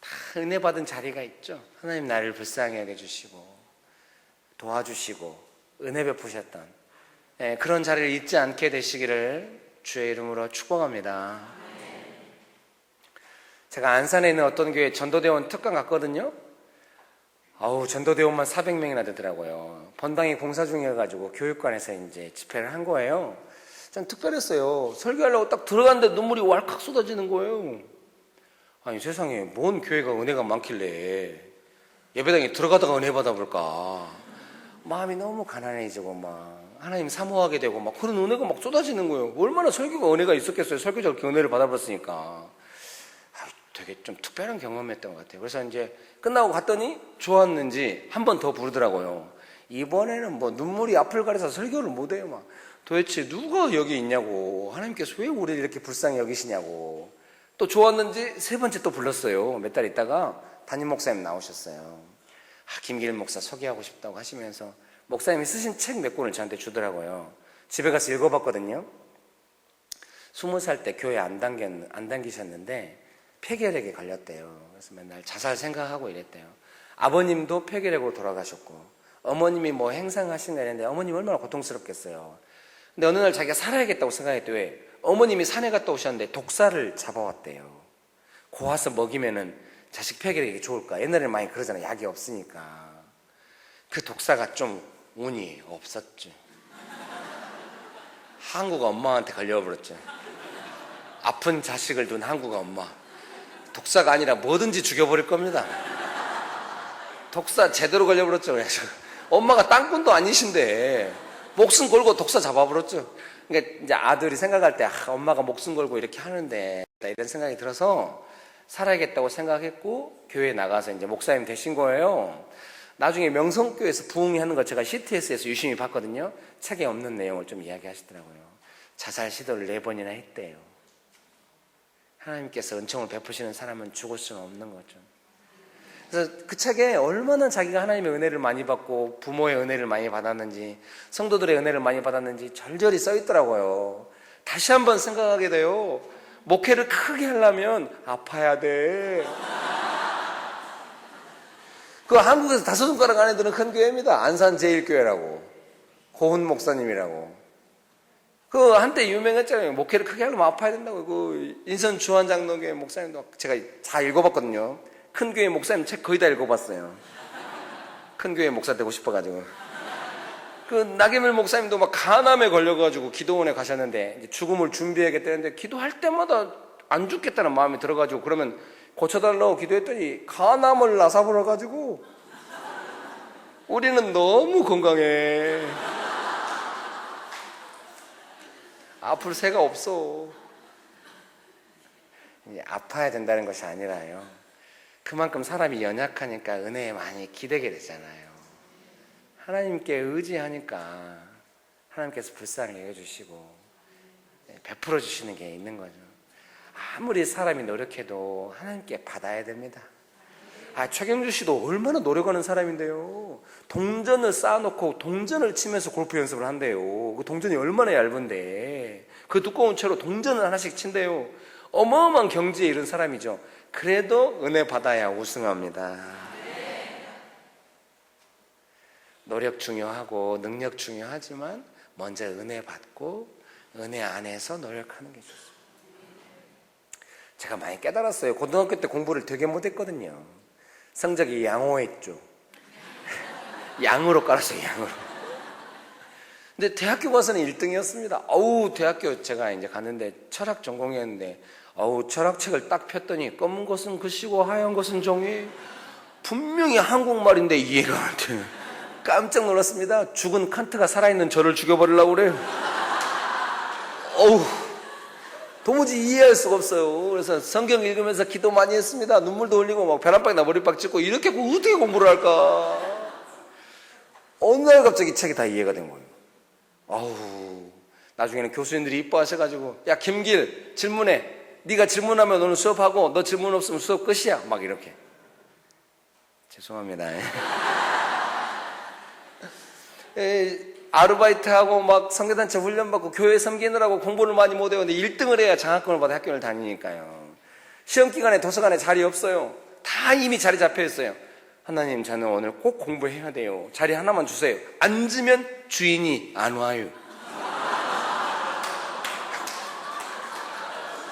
다 은혜 받은 자리가 있죠. 하나님 나를 불쌍히 하게 해주시고 도와주시고 은혜 베푸셨던 그런 자리를 잊지 않게 되시기를 주의 이름으로 축복합니다. 제가 안산에 있는 어떤 교회 전도대원 특강 갔거든요. 전도대원만 400명이나 되더라고요. 번당이 공사 중이어가지고 교육관에서 이제 집회를 한 거예요. 좀 특별했어요. 설교하려고 딱 들어갔는데 눈물이 왈칵 쏟아지는 거예요. 아니 세상에 뭔 교회가 은혜가 많길래 예배당에 들어가다가 은혜 받아볼까. 마음이 너무 가난해지고 막 하나님 사모하게 되고 막 그런 은혜가 막 쏟아지는 거예요. 얼마나 설교가 은혜가 있었겠어요. 설교자가 그렇게 은혜를 받아봤으니까. 되게 좀 특별한 경험이었던 것 같아요. 그래서 이제 끝나고 갔더니 좋았는지 한 번 더 부르더라고요. 이번에는 뭐 눈물이 앞을 가려서 설교를 못해요. 막 도대체 누가 여기 있냐고, 하나님께서 왜 우리를 이렇게 불쌍히 여기시냐고. 또 좋았는지 세 번째 또 불렀어요. 몇 달 있다가 담임 목사님 나오셨어요. 김길 목사 소개하고 싶다고 하시면서 목사님이 쓰신 책 몇 권을 저한테 주더라고요. 집에 가서 읽어봤거든요. 20살 때 교회 안 당기셨는데 폐결핵에 걸렸대요. 그래서 맨날 자살 생각하고 이랬대요. 아버님도 폐결핵으로 돌아가셨고 어머님이 뭐 행상하신 거 이랬는데 어머님 얼마나 고통스럽겠어요. 근데 어느 날 자기가 살아야겠다고 생각했대요. 왜? 어머님이 산에 갔다 오셨는데 독사를 잡아왔대요. 고와서 먹이면은 자식 폐결핵이 좋을까? 옛날에는 많이 그러잖아요. 약이 없으니까. 그 독사가 좀 운이 없었죠. 한국 엄마한테 걸려버렸죠. 아픈 자식을 둔 한국 엄마. 독사가 아니라 뭐든지 죽여버릴 겁니다. 독사 제대로 걸려버렸죠. 그래서 엄마가 땅꾼도 아니신데 목숨 걸고 독사 잡아버렸죠. 그러니까 이제 아들이 생각할 때 엄마가 목숨 걸고 이렇게 하는데 이런 생각이 들어서 살아야겠다고 생각했고 교회에 나가서 이제 목사님 되신 거예요. 나중에 명성교회에서 부흥하는 거 제가 CTS에서 유심히 봤거든요. 책에 없는 내용을 좀 이야기하시더라고요. 자살 시도를 4번이나 했대요. 하나님께서 은총을 베푸시는 사람은 죽을 수는 없는 거죠. 그래서 그 책에 얼마나 자기가 하나님의 은혜를 많이 받고 부모의 은혜를 많이 받았는지 성도들의 은혜를 많이 받았는지 절절히 써 있더라고요. 다시 한번 생각하게 돼요. 목회를 크게 하려면 아파야 돼. 그 한국에서 5손가락 안에 드는 큰 교회입니다. 안산제일교회라고. 고훈 목사님이라고. 그 한때 유명했잖아요. 목회를 크게 하려면 아파야 된다고. 그 인천 주한장로교회 목사님도 제가 다 읽어봤거든요. 큰 교회 목사님 책 거의 다 읽어봤어요. 큰 교회 목사 되고 싶어가지고. 그 나경일 목사님도 막 간암에 걸려가지고 기도원에 가셨는데 이제 죽음을 준비해야겠다는데 기도할 때마다 안 죽겠다는 마음이 들어가지고 그러면 고쳐달라고 기도했더니 간암을 나사버려가지고 우리는 너무 건강해. 아플 새가 없어. 이제 아파야 된다는 것이 아니라요. 그만큼 사람이 연약하니까 은혜에 많이 기대게 되잖아요. 하나님께 의지하니까 하나님께서 불쌍히 여겨주시고 베풀어 주시는 게 있는 거죠. 아무리 사람이 노력해도 하나님께 받아야 됩니다. 최경주 씨도 얼마나 노력하는 사람인데요. 동전을 쌓아놓고 동전을 치면서 골프 연습을 한대요. 그 동전이 얼마나 얇은데 그 두꺼운 채로 동전을 하나씩 친대요. 어마어마한 경지에 이른 사람이죠. 그래도 은혜 받아야 우승합니다. 노력 중요하고 능력 중요하지만 먼저 은혜 받고 은혜 안에서 노력하는 게 좋습니다. 제가 많이 깨달았어요. 고등학교 때 공부를 되게 못했거든요. 성적이 양호했죠. 양으로 깔았어요. 양으로. 근데 대학교 가서는 1등이었습니다. 대학교 제가 이제 갔는데 철학 전공이었는데 철학책을 딱 폈더니 검은 것은 글씨고 하얀 것은 종이. 분명히 한국말인데 이해가 안 돼요. 깜짝 놀랐습니다. 죽은 칸트가 살아있는 저를 죽여버리려고 그래요. 도무지 이해할 수가 없어요. 그래서 성경 읽으면서 기도 많이 했습니다. 눈물도 흘리고 막 벼랑박이나 머리박 찍고 이렇게 어떻게 공부를 할까? 어느 날 갑자기 책이 다 이해가 된 거예요. 나중에는 교수님들이 이뻐하셔가지고 야 김길 질문해. 네가 질문하면 오늘 수업하고 너 질문 없으면 수업 끝이야. 막 이렇게. 죄송합니다. 아르바이트하고 막 선교단체 훈련받고 교회 섬기느라고 공부를 많이 못해요. 근데 1등을 해야 장학금을 받아 학교를 다니니까요. 시험기간에 도서관에 자리 없어요. 다 이미 자리 잡혀 있어요. 하나님 저는 오늘 꼭 공부해야 돼요. 자리 하나만 주세요. 앉으면 주인이 안 와요.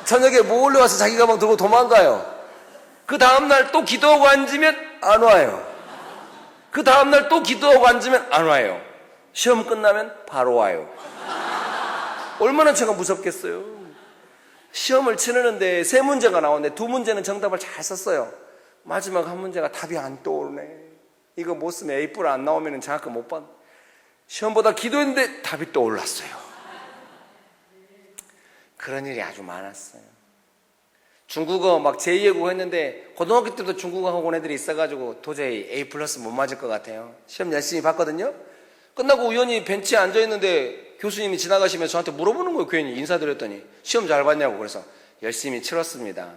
저녁에 몰래 와서 자기 가방 들고 도망가요. 그 다음날 또 기도하고 앉으면 안 와요. 그 다음날 또 기도하고 앉으면 안 와요. 시험 끝나면 바로 와요. 얼마나 제가 무섭겠어요. 시험을 치르는데 3문제가 나오는데 2문제는 정답을 잘 썼어요. 마지막 한 문제가 답이 안 떠오르네. 이거 못 쓰면 A+ 안 나오면 장학금 못 받. 시험보다 기도했는데 답이 떠올랐어요. 그런 일이 아주 많았어요. 중국어 막 제2외국어 했는데 고등학교 때부터 중국어 학원 애들이 있어가지고 도저히 A+ 못 맞을 것 같아요. 시험 열심히 봤거든요. 끝나고 우연히 벤치에 앉아있는데 교수님이 지나가시면서 저한테 물어보는 거예요. 괜히 인사드렸더니 시험 잘 봤냐고. 그래서 열심히 치렀습니다.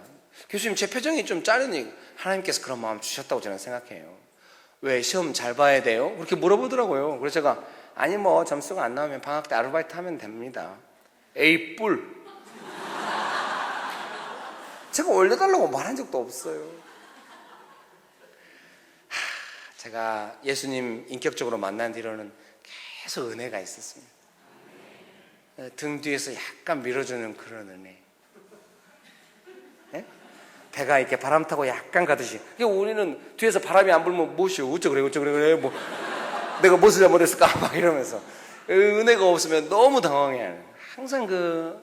교수님 제 표정이 좀 짠하니 하나님께서 그런 마음 주셨다고 저는 생각해요. 왜 시험 잘 봐야 돼요? 그렇게 물어보더라고요. 그래서 제가 아니 뭐 점수가 안 나오면 방학 때 아르바이트 하면 됩니다. A+. 제가 올려달라고 말한 적도 없어요. 제가 예수님 인격적으로 만난 뒤로는 계속 은혜가 있었습니다. 등 뒤에서 약간 밀어주는 그런 은혜. 네? 배가 이렇게 바람 타고 약간 가듯이. 우리는 뒤에서 바람이 안 불면 무엇이요? 어쩌그래 뭐 내가 무엇을 잘못했을까? 막 이러면서 은혜가 없으면 너무 당황해요. 항상 그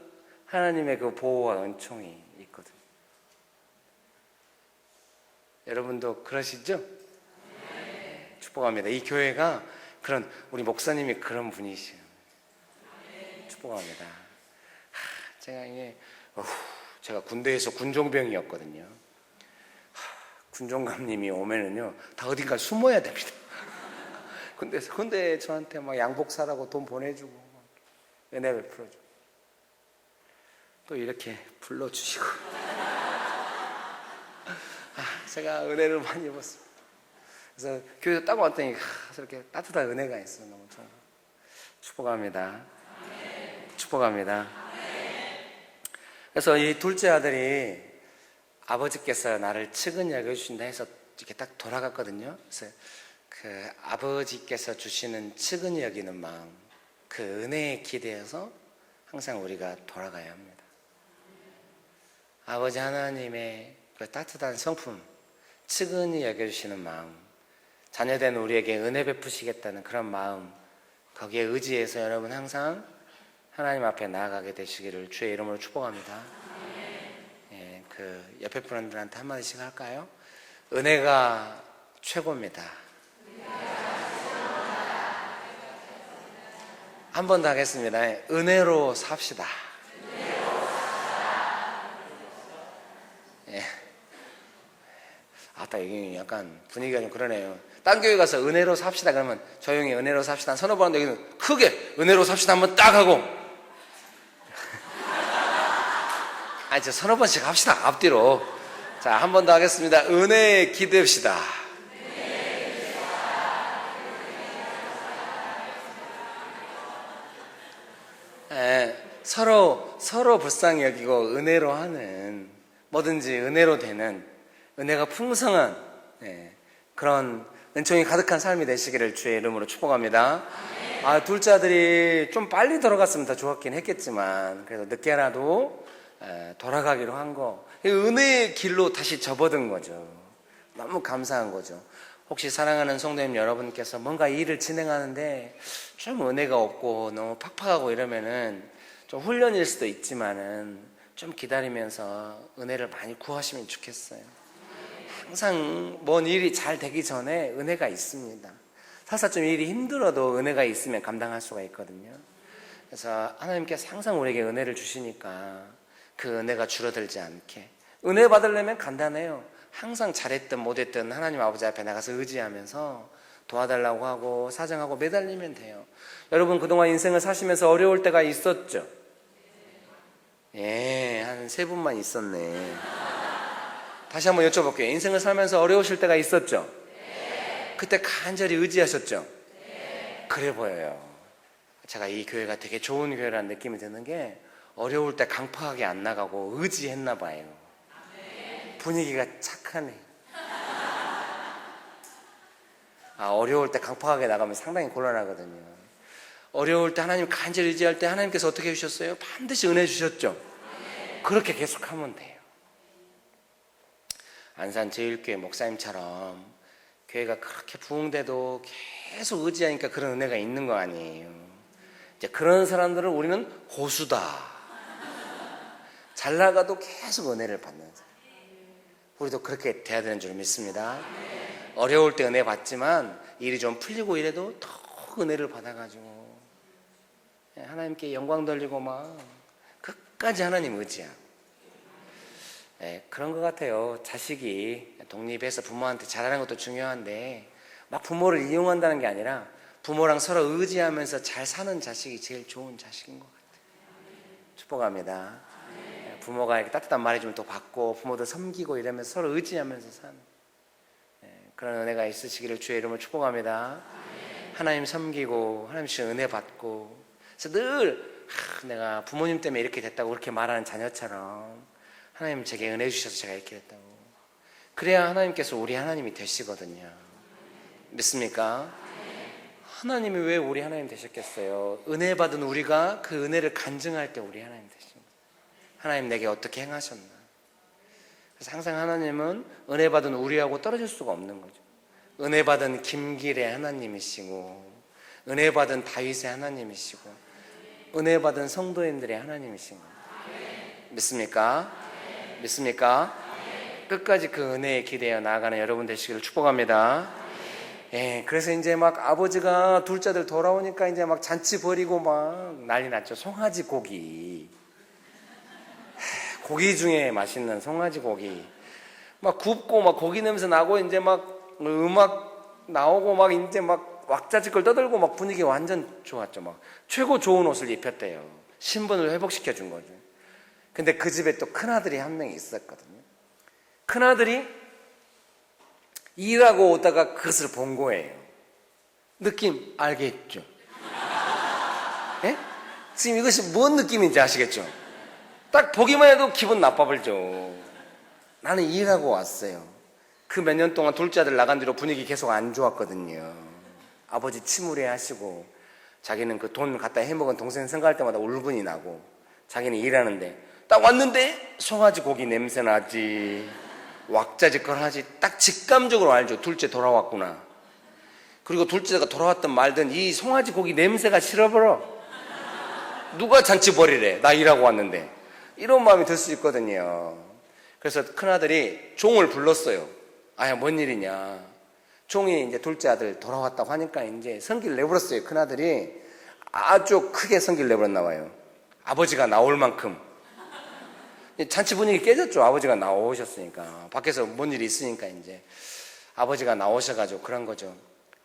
하나님의 그 보호와 은총이 있거든요. 여러분도 그러시죠? 네. 축복합니다. 이 교회가 그런 우리 목사님이 그런 분이시요. 축복합니다. 제가 군대에서 군종병이었거든요. 군종감님이 오면은요 다 어딘가 숨어야 됩니다. 근데 저한테 막 양복 사라고 돈 보내주고 은혜 베풀어주고 또 이렇게 불러주시고 제가 은혜를 많이 입었습니다. 그래서 교회에서 딱 왔더니 이렇게 따뜻한 은혜가 있어요. 너무 참 축복합니다. 축복합니다. 그래서 이 둘째 아들이 아버지께서 나를 측은히 여겨주신다 해서 이렇게 딱 돌아갔거든요. 그래서 그 아버지께서 주시는 측은히 여기는 마음, 그 은혜에 기대어서 항상 우리가 돌아가야 합니다. 아버지 하나님의 그 따뜻한 성품, 측은히 여겨주시는 마음, 자녀된 우리에게 은혜 베푸시겠다는 그런 마음, 거기에 의지해서 여러분 항상 하나님 앞에 나아가게 되시기를 주의 이름으로 축복합니다. 예, 그 옆에 분들한테 한마디씩 할까요? 은혜가 최고입니다. 한 번 더 하겠습니다. 은혜로 삽시다. 예. 아따, 여기 약간 분위기가 좀 그러네요. 딴 교회 가서 은혜로 삽시다 그러면 조용히 은혜로 삽시다 서너 번 하는데 여기는 크게 은혜로 삽시다 한번 딱 하고 아니 저 서너 번씩 합시다. 앞뒤로 자, 한 번 더 하겠습니다. 은혜에 기대합시다. 서로 불쌍히 여기고 은혜로 하는, 뭐든지 은혜로 되는, 은혜가 풍성한 그런 은총이 가득한 삶이 되시기를 주의 이름으로 축복합니다. 둘째 아들이 좀 빨리 돌아갔으면 더 좋았긴 했겠지만 그래도 늦게라도 돌아가기로 한 거, 은혜의 길로 다시 접어든 거죠. 너무 감사한 거죠. 혹시 사랑하는 성도님 여러분께서 뭔가 일을 진행하는데 좀 은혜가 없고 너무 팍팍하고 이러면은 좀 훈련일 수도 있지만은 좀 기다리면서 은혜를 많이 구하시면 좋겠어요. 항상 뭔 일이 잘 되기 전에 은혜가 있습니다. 살살 좀 일이 힘들어도 은혜가 있으면 감당할 수가 있거든요. 그래서 하나님께서 항상 우리에게 은혜를 주시니까 그 은혜가 줄어들지 않게, 은혜 받으려면 간단해요. 항상 잘했든 못했든 하나님 아버지 앞에 나가서 의지하면서 도와달라고 하고 사정하고 매달리면 돼요. 여러분 그동안 인생을 사시면서 어려울 때가 있었죠? 한 3분만 있었네. 다시 한번 여쭤볼게요. 인생을 살면서 어려우실 때가 있었죠? 그때 간절히 의지하셨죠? 그래 보여요. 제가 이 교회가 되게 좋은 교회라는 느낌이 드는 게 어려울 때 강팍하게 안 나가고 의지했나 봐요. 분위기가 착하네. 어려울 때 강팍하게 나가면 상당히 곤란하거든요. 어려울 때 하나님 간절히 의지할 때 하나님께서 어떻게 해주셨어요? 반드시 은혜 주셨죠? 그렇게 계속하면 돼요. 안산제일교회 목사님처럼 교회가 그렇게 부흥돼도 계속 의지하니까 그런 은혜가 있는 거 아니에요. 이제 그런 사람들을 우리는 고수다. 잘 나가도 계속 은혜를 받는 사람. 우리도 그렇게 돼야 되는 줄 믿습니다. 어려울 때 은혜 받지만 일이 좀 풀리고 이래도 더 은혜를 받아가지고 하나님께 영광 돌리고 막 끝까지 하나님 의지하고. 그런 것 같아요. 자식이 독립해서 부모한테 잘하는 것도 중요한데 막 부모를 이용한다는 게 아니라 부모랑 서로 의지하면서 잘 사는 자식이 제일 좋은 자식인 것 같아요. 축복합니다. 부모가 이렇게 따뜻한 말해주면 또 받고 부모도 섬기고 이러면서 서로 의지하면서 사는 그런 은혜가 있으시기를 주의 이름으로 축복합니다. 하나님 섬기고 하나님씩 은혜 받고, 그래서 늘 내가 부모님 때문에 이렇게 됐다고 그렇게 말하는 자녀처럼 하나님 제게 은혜 주셔서 제가 이렇게 됐다고, 그래야 하나님께서 우리 하나님이 되시거든요. 믿습니까? 하나님이 왜 우리 하나님 되셨겠어요? 은혜 받은 우리가 그 은혜를 간증할 때 우리 하나님 되신 거예요. 하나님 내게 어떻게 행하셨나. 그래서 항상 하나님은 은혜 받은 우리하고 떨어질 수가 없는 거죠. 은혜 받은 김길의 하나님이시고 은혜 받은 다윗의 하나님이시고 은혜 받은 성도인들의 하나님이신 거예요. 믿습니까? 믿습니까? 끝까지 그 은혜에 기대어 나아가는 여러분 되시기를 축복합니다. 그래서 이제 막 아버지가 둘째 아들 돌아오니까 이제 막 잔치 벌이고 막 난리 났죠. 송아지 고기. 고기 중에 맛있는 송아지 고기. 막 굽고 막 고기 냄새 나고 이제 막 음악 나오고 막 이제 막 왁자지껄 떠들고 막 분위기 완전 좋았죠. 막 최고 좋은 옷을 입혔대요. 신분을 회복시켜 준 거죠. 근데 그 집에 또 큰아들이 한 명이 있었거든요. 큰아들이 일하고 오다가 그것을 본 거예요. 느낌 알겠죠? 예? 지금 이것이 뭔 느낌인지 아시겠죠? 딱 보기만 해도 기분 나빠버리죠. 나는 일하고 왔어요. 그 몇 년 동안 둘째 아들 나간 뒤로 분위기 계속 안 좋았거든요. 아버지 침울해 하시고 자기는 그 돈 갖다 해먹은 동생 생각할 때마다 울분이 나고 자기는 일하는데 딱 왔는데 송아지 고기 냄새 나지, 왁자지껄 하지. 딱 직감적으로 알죠. 둘째 돌아왔구나. 그리고 둘째가 돌아왔든 말든 이 송아지 고기 냄새가 싫어버려. 누가 잔치 벌이래, 나 일하고 왔는데. 이런 마음이 들 수 있거든요. 그래서 큰아들이 종을 불렀어요. 뭔 일이냐. 종이 이제 둘째 아들 돌아왔다고 하니까 이제 성기를 내버렸어요. 큰아들이 아주 크게 성기를 내버렸나 봐요. 아버지가 나올 만큼. 잔치 분위기 깨졌죠. 아버지가 나오셨으니까. 밖에서 뭔 일이 있으니까 이제 아버지가 나오셔가지고 그런 거죠.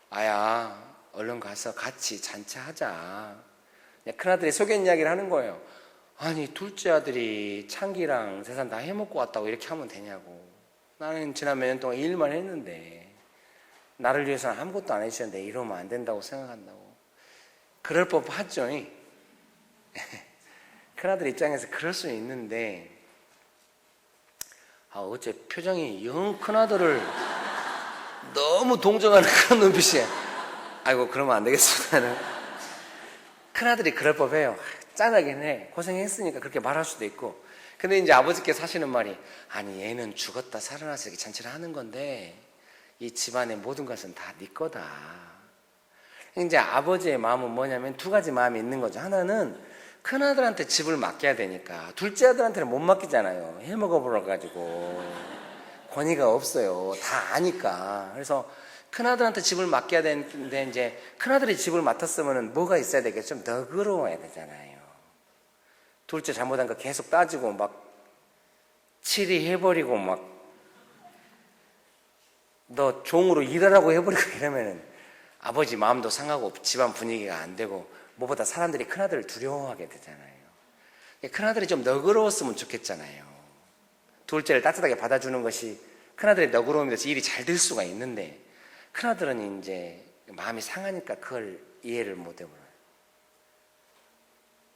아야, 얼른 가서 같이 잔치하자. 큰아들이 속인 이야기를 하는 거예요. 아니, 둘째 아들이 창기랑 재산 다 해먹고 왔다고 이렇게 하면 되냐고. 나는 지난 몇 년 동안 이 일만 했는데 나를 위해서는 아무것도 안 해주셨는데 이러면 안 된다고 생각한다고. 그럴 법하죠. 큰아들 입장에서 그럴 수 있는데 어째 표정이 영 큰아들을 너무 동정하는 그런 눈빛이야. 아이고 그러면 안 되겠습니다. 큰아들이 그럴 법해요. 짠하긴 해. 고생했으니까 그렇게 말할 수도 있고. 근데 이제 아버지께서 하시는 말이, 아니 얘는 죽었다 살아나서 이렇게 잔치를 하는 건데 이 집안의 모든 것은 다 네 거다. 이제 아버지의 마음은 뭐냐면 두 가지 마음이 있는 거죠. 하나는 큰아들한테 집을 맡겨야 되니까 둘째 아들한테는 못 맡기잖아요. 해먹어보러 가지고 권위가 없어요. 다 아니까. 그래서 큰아들한테 집을 맡겨야 되는데 이제 큰아들이 집을 맡았으면 뭐가 있어야 되겠죠? 좀 너그러워야 되잖아요. 둘째 잘못한 거 계속 따지고 막 치리해버리고 막 너 종으로 일하라고 해버리고 이러면은 아버지 마음도 상하고 집안 분위기가 안 되고 무엇보다 사람들이 큰아들을 두려워하게 되잖아요. 큰아들이 좀 너그러웠으면 좋겠잖아요. 둘째를 따뜻하게 받아주는 것이 큰아들의 너그러움이 돼서 일이 잘 될 수가 있는데 큰아들은 이제 마음이 상하니까 그걸 이해를 못 해버려요.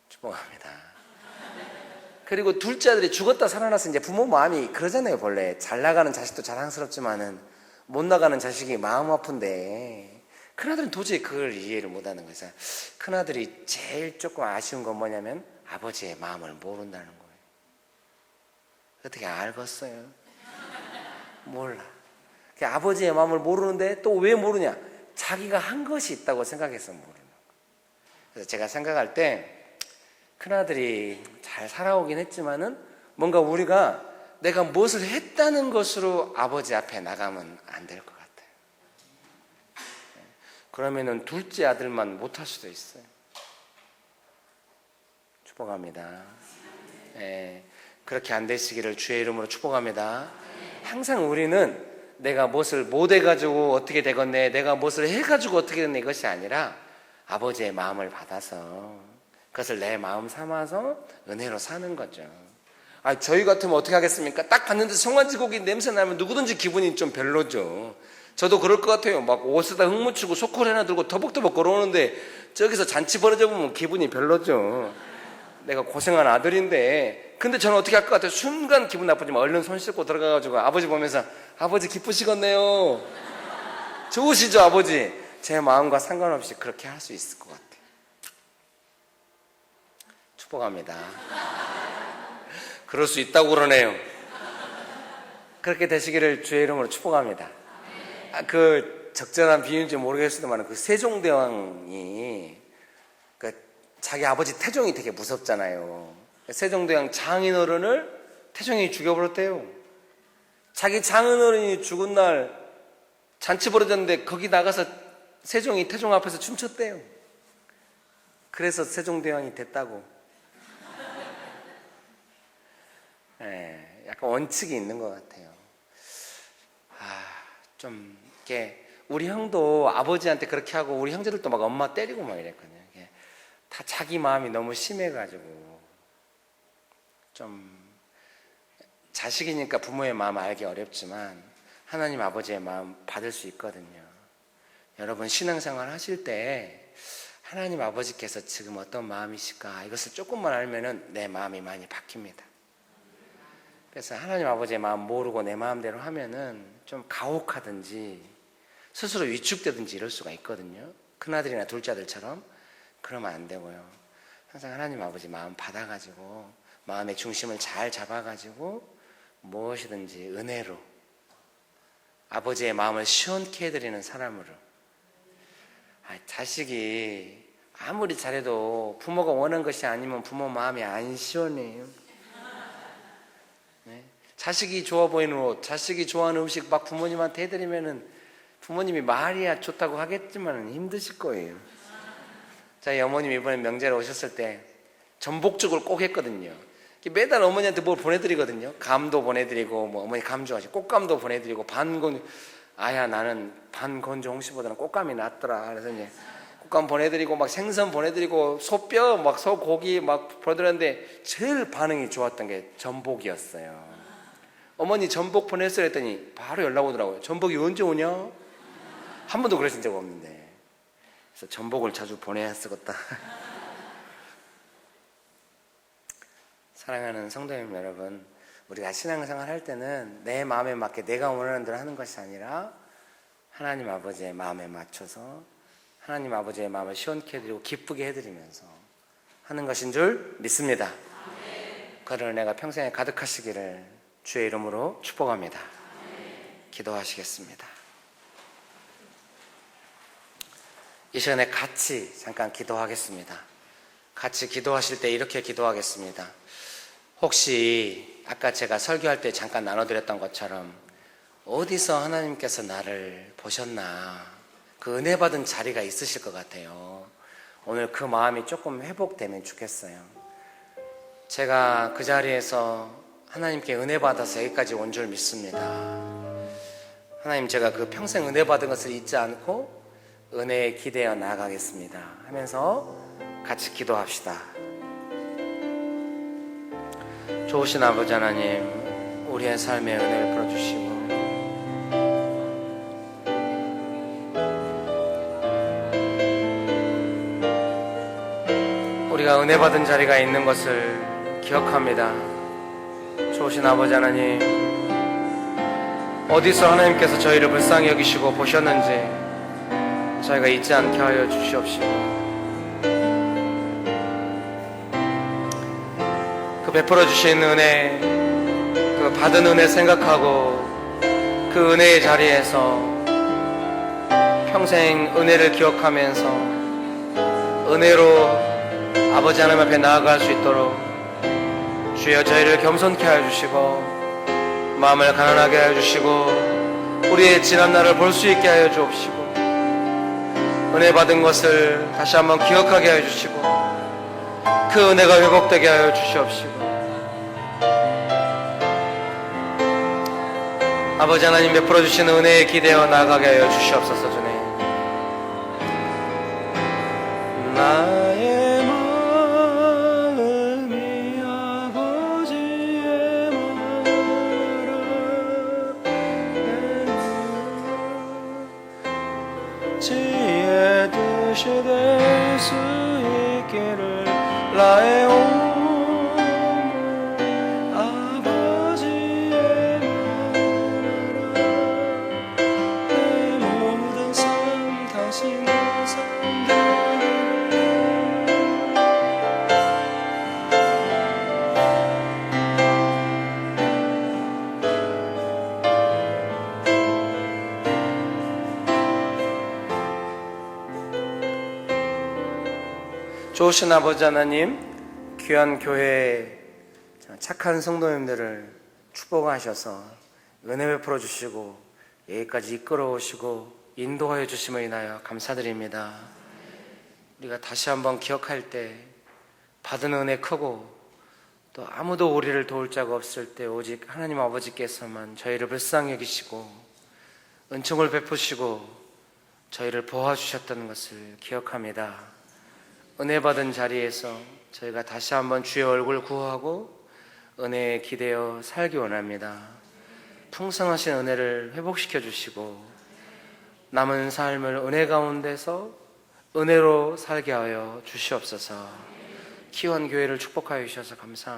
축복합니다. 그리고 둘째 아들이 죽었다 살아나서 이제 부모 마음이 그러잖아요. 원래 잘 나가는 자식도 자랑스럽지만은 못 나가는 자식이 마음 아픈데 큰아들은 도저히 그걸 이해를 못하는 거예요. 큰아들이 제일 조금 아쉬운 건 뭐냐면 아버지의 마음을 모른다는 거예요. 어떻게 알겠어요? 몰라. 아버지의 마음을 모르는데 또 왜 모르냐? 자기가 한 것이 있다고 생각해서 모르는 거예요. 그래서 제가 생각할 때 큰아들이 잘 살아오긴 했지만은 뭔가 우리가 내가 무엇을 했다는 것으로 아버지 앞에 나가면 안 될 것 같아요. 그러면은 둘째 아들만 못할 수도 있어요. 축복합니다. 그렇게 안 되시기를 주의 이름으로 축복합니다. 항상 우리는 내가 무엇을 못 해가지고 어떻게 되겠네, 내가 무엇을 해가지고 어떻게 됐네, 이것이 아니라 아버지의 마음을 받아서 그것을 내 마음 삼아서 은혜로 사는 거죠. 저희 같으면 어떻게 하겠습니까? 딱 봤는데 송아지고기 냄새 나면 누구든지 기분이 좀 별로죠. 저도 그럴 것 같아요. 막 옷에다 흙 묻히고 소쿠리 하나 들고 터벅터벅 걸어오는데 저기서 잔치 벌어져 보면 기분이 별로죠. 내가 고생한 아들인데. 근데 저는 어떻게 할 것 같아요? 순간 기분 나쁘지만 얼른 손 씻고 들어가가지고 아버지 보면서 아버지 기쁘시겠네요. 좋으시죠 아버지? 제 마음과 상관없이 그렇게 할 수 있을 것 같아요. 축복합니다. 그럴 수 있다고 그러네요. 그렇게 되시기를 주의 이름으로 축복합니다. 그 적절한 비유인지 모르겠습니다만 그 세종대왕이 자기 아버지 태종이 되게 무섭잖아요. 세종대왕 장인어른을 태종이 죽여버렸대요. 자기 장인어른이 죽은 날 잔치 벌어졌는데 거기 나가서 세종이 태종 앞에서 춤췄대요. 그래서 세종대왕이 됐다고. 약간 원칙이 있는 것 같아요. 좀 이렇게 우리 형도 아버지한테 그렇게 하고 우리 형제들도 막 엄마 때리고 막 이랬거든요. 다 자기 마음이 너무 심해가지고 좀 자식이니까 부모의 마음 알기 어렵지만 하나님 아버지의 마음 받을 수 있거든요. 여러분 신앙생활 하실 때 하나님 아버지께서 지금 어떤 마음이실까 이것을 조금만 알면은 내 마음이 많이 바뀝니다. 그래서 하나님 아버지의 마음 모르고 내 마음대로 하면은 좀 가혹하든지 스스로 위축되든지 이럴 수가 있거든요. 큰아들이나 둘째아들처럼. 그러면 안 되고요. 항상 하나님 아버지 마음 받아가지고 마음의 중심을 잘 잡아가지고 무엇이든지 은혜로 아버지의 마음을 시원케 해드리는 사람으로. 자식이 아무리 잘해도 부모가 원하는 것이 아니면 부모 마음이 안 시원해요. 자식이 좋아 보이는 옷, 자식이 좋아하는 음식 막 부모님한테 해드리면은 부모님이 말이야 좋다고 하겠지만 힘드실 거예요. 저희 어머님 이번에 명절에 오셨을 때 전복죽을 꼭 했거든요. 매달 어머니한테 뭘 보내드리거든요. 감도 보내드리고 뭐 어머니 감 좋아하시고 꽃감도 보내드리고 반건 나는 반건조 홍시보다는 꽃감이 낫더라. 그래서 이제 꽃감 보내드리고 막 생선 보내드리고 소뼈 막 소고기 막 보내드렸는데 제일 반응이 좋았던 게 전복이었어요. 어머니 전복 보냈어요 했더니 바로 연락 오더라고요. 전복이 언제 오냐? 한 번도 그러신 적 없는데. 그래서 전복을 자주 보내야 쓰겠다. 사랑하는 성도님 여러분, 우리가 신앙생활 할 때는 내 마음에 맞게 내가 원하는 대로 하는 것이 아니라 하나님 아버지의 마음에 맞춰서 하나님 아버지의 마음을 시원케 해드리고 기쁘게 해드리면서 하는 것인 줄 믿습니다. 그를 은혜가 평생에 가득하시기를 주의 이름으로 축복합니다. 기도하시겠습니다. 이 시간에 같이 잠깐 기도하겠습니다. 같이 기도하실 때 이렇게 기도하겠습니다. 혹시 아까 제가 설교할 때 잠깐 나눠드렸던 것처럼 어디서 하나님께서 나를 보셨나, 그 은혜 받은 자리가 있으실 것 같아요. 오늘 그 마음이 조금 회복되면 좋겠어요. 제가 그 자리에서 하나님께 은혜 받아서 여기까지 온 줄 믿습니다. 하나님, 제가 그 평생 은혜 받은 것을 잊지 않고 은혜에 기대어 나아가겠습니다 하면서 같이 기도합시다. 좋으신 아버지 하나님, 우리의 삶에 은혜를 풀어주시고 우리가 은혜 받은 자리가 있는 것을 기억합니다. 좋으신 아버지 하나님, 어디서 하나님께서 저희를 불쌍히 여기시고 보셨는지 저희가 잊지 않게 하여 주시옵시고, 그 베풀어 주신 은혜, 그 받은 은혜 생각하고 그 은혜의 자리에서 평생 은혜를 기억하면서 은혜로 아버지 하나님 앞에 나아갈 수 있도록 주여 저희를 겸손케 하여 주시고 마음을 가난하게 하여 주시고 우리의 지난 날을 볼 수 있게 하여 주옵시고 은혜 받은 것을 다시 한번 기억하게 하여 주시고 그 은혜가 회복되게 하여 주시옵시고, 아버지 하나님 베풀어 주시는 은혜에 기대어 나아가게 하여 주시옵소서. 주님, 나의 마음이 아버지의 마음으로 지혜 뜻이 될 수 있기를 나의 온 아버지의 마음으로 내 모든 삶 당신의 삶 좋으신 아버지 하나님, 귀한 교회에 착한 성도님들을 축복하셔서 은혜 베풀어 주시고 여기까지 이끌어 오시고 인도하여 주심을 인하여 감사드립니다. 우리가 다시 한번 기억할 때 받은 은혜 크고 또 아무도 우리를 도울 자가 없을 때 오직 하나님 아버지께서만 저희를 불쌍히 여기시고 은총을 베푸시고 저희를 보아주셨다는 것을 기억합니다. 은혜 받은 자리에서 저희가 다시 한번 주의 얼굴 구하고 은혜에 기대어 살기 원합니다. 풍성하신 은혜를 회복시켜 주시고 남은 삶을 은혜 가운데서 은혜로 살게 하여 주시옵소서. 키원 교회를 축복하여 주셔서 감사합니다.